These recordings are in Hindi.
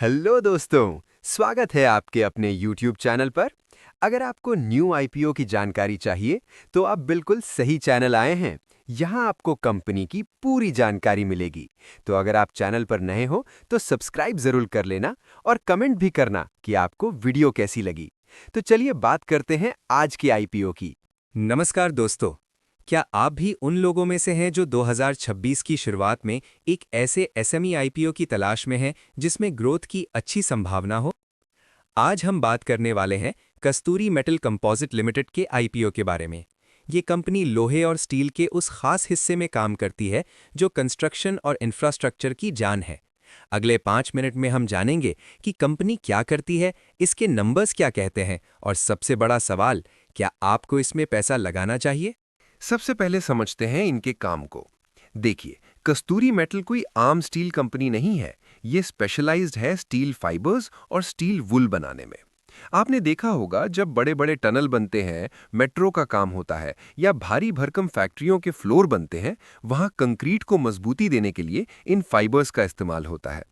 हेलो दोस्तों, स्वागत है आपके अपने YouTube चैनल पर। अगर आपको न्यू आईपीओ की जानकारी चाहिए, तो आप बिल्कुल सही चैनल आए हैं। यहाँ आपको कंपनी की पूरी जानकारी मिलेगी। तो अगर आप चैनल पर नए हो, तो सब्सक्राइब जरूर कर लेना और कमेंट भी करना कि आपको वीडियो कैसी लगी। तो चलिए बात करते हैं आज की आईपीओ की। नमस्कार दोस्तों। क्या आप भी उन लोगों में से हैं जो 2026 की शुरुआत में एक ऐसे एसएमई आईपीओ की तलाश में हैं जिसमें ग्रोथ की अच्छी संभावना हो? आज हम बात करने वाले हैं कस्तूरी मेटल कंपोजिट लिमिटेड के आईपीओ के बारे में। ये कंपनी लोहे और स्टील के उस खास हिस्से में काम करती है जो कंस्ट्रक्शन और इंफ्रास्ट्रक्चर की जान है। अगले 5 मिनट में हम जानेंगे कि कंपनी क्या करती है, इसके नंबर्स क्या कहते हैं और सबसे बड़ा सवाल, क्या आपको इसमें पैसा लगाना चाहिए? सबसे पहले समझते हैं इनके काम को। देखिए, कस्तूरी मेटल कोई आम स्टील कंपनी नहीं है। ये स्पेशलाइज्ड है स्टील फाइबर्स और स्टील वुल बनाने में। आपने देखा होगा जब बड़े बड़े टनल बनते हैं, मेट्रो का काम होता है या भारी भरकम फैक्ट्रियों के फ्लोर बनते हैं, वहां कंक्रीट को मजबूती देने के लिए इन फाइबर्स का इस्तेमाल होता है।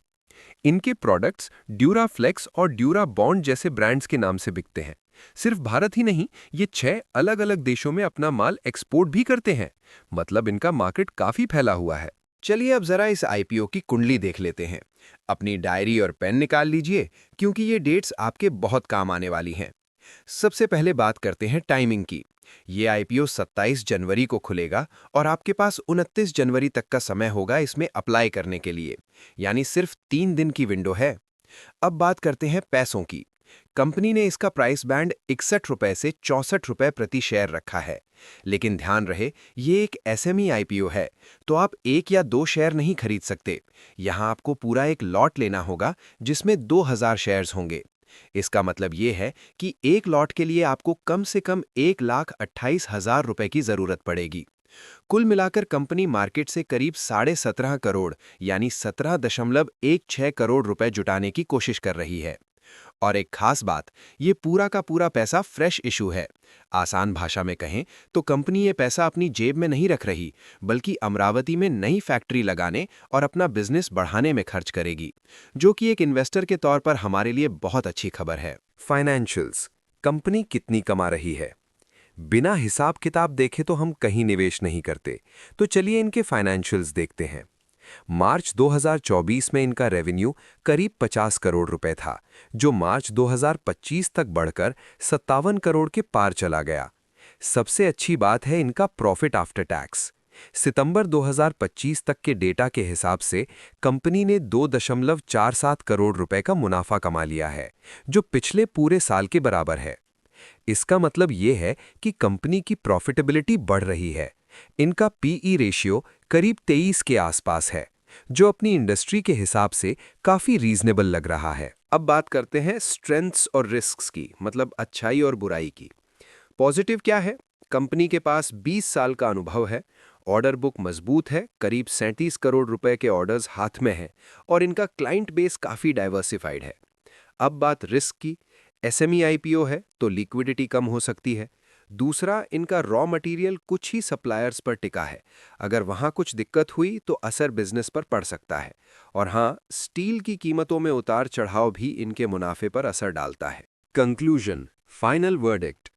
इनके प्रोडक्ट्स ड्यूराफ्लेक्स और ड्यूरा बॉन्ड जैसे ब्रांड्स के नाम से बिकते हैं। सिर्फ भारत ही नहीं, ये 6 अलग-अलग देशों में अपना माल एक्सपोर्ट भी करते हैं। मतलब इनका मार्केट काफी फैला हुआ है। चलिए अब जरा इस आईपीओ की कुंडली देख लेते हैं। अपनी डायरी और पेन निकाल लीजिए, क्योंकि ये डेट्स आपके बहुत काम आने वाली हैं। सबसे पहले बात करते हैं टाइमिंग की। ये आईपीओ 27 जनवरी को खुलेगा और आपके पास 29 जनवरी तक का समय होगा इसमें अप्लाई करने के लिए। यानी सिर्फ 3 दिन की विंडो है। अब बात करते हैं पैसों की। कंपनी ने इसका प्राइस बैंड 61 रुपए से 64 रुपए प्रति शेयर रखा है। लेकिन ध्यान रहे, ये एक एसएमई आईपीओ है, तो आप 1 या 2 शेयर नहीं खरीद सकते। यहां आपको पूरा एक लॉट लेना होगा जिसमें 2000 शेयर्स होंगे। इसका मतलब ये है कि एक लॉट के लिए आपको कम से कम 1,28,000 रुपए की जरूरत पड़ेगी। कुल मिलाकर कंपनी मार्केट से करीब 17.5 करोड़ यानी 17.16 करोड़ रुपए जुटाने की कोशिश कर रही है। और एक खास बात, ये पूरा का पूरा पैसा फ्रेश इशू है। आसान भाषा में कहें तो कंपनी ये पैसा अपनी जेब में नहीं रख रही, बल्कि अमरावती में नई फैक्ट्री लगाने और अपना बिजनेस बढ़ाने में खर्च करेगी, जो कि एक इन्वेस्टर के तौर पर हमारे लिए बहुत अच्छी खबर है। फाइनेंशियल्स, कंपनी कितनी कमा रही है? बिना हिसाब किताब देखे तो हम कहीं निवेश नहीं करते, तो चलिए इनके फाइनेंशियल्स देखते हैं। मार्च 2024 में इनका रेवेन्यू करीब 50 करोड़ रुपए था, जो मार्च 2025 तक बढ़कर 57 करोड़ के पार चला गया। सबसे अच्छी बात है इनका प्रॉफिट आफ्टर टैक्स। सितंबर 2025 तक के डेटा के हिसाब से कंपनी ने 2.47 करोड़ रुपए का मुनाफा कमा लिया है, जो पिछले पूरे साल के बराबर है। इसका मतलब ये है कि कंपनी की प्रॉफिटेबिलिटी बढ़ रही है। इनका पीई रेशियो करीब 23 के आसपास है, जो अपनी इंडस्ट्री के हिसाब से काफी रीजनेबल लग रहा है। अब बात करते हैं स्ट्रेंथ्स और रिस्क्स की, मतलब अच्छाई और बुराई की। पॉजिटिव क्या है? कंपनी के पास 20 साल का अनुभव है, ऑर्डर बुक मजबूत है, करीब 37 करोड़ रुपए के ऑर्डर्स हाथ में हैं और इनका क्लाइंट बेस काफी डाइवर्सिफाइड है। अब बात रिस्क की। एसएमई आईपीओ है तो लिक्विडिटी कम हो सकती है। दूसरा, इनका रॉ मटेरियल कुछ ही सप्लायर्स पर टिका है। अगर वहां कुछ दिक्कत हुई तो असर बिजनेस पर पड़ सकता है। और हां, स्टील की कीमतों में उतार चढ़ाव भी इनके मुनाफे पर असर डालता है। Conclusion, final verdict.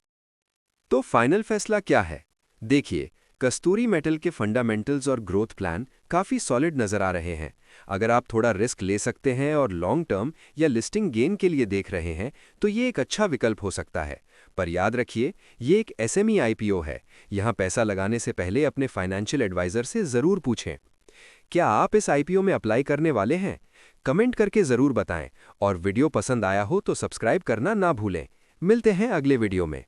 तो फाइनल फैसला क्या है? देखिए, कस्तूरी मेटल के फंडामेंटल्स और ग्रोथ प्लान काफी सॉलिड नजर आ रहे हैं। अगर आप थोड़ा रिस्क ले सकते हैं और लॉन्ग टर्म या लिस्टिंग गेन के लिए देख रहे हैं, तो ये एक अच्छा विकल्प हो सकता है। पर याद रखिए, ये एक एसएमई आईपीओ है। यहाँ पैसा लगाने से पहले अपने फाइनेंशियल एडवाइजर से जरूर पूछें। क्या आप इस आईपीओ में अप्लाई करने वाले हैं? कमेंट करके जरूर बताएं और वीडियो पसंद आया हो तो सब्सक्राइब करना ना भूलें। मिलते हैं अगले वीडियो में।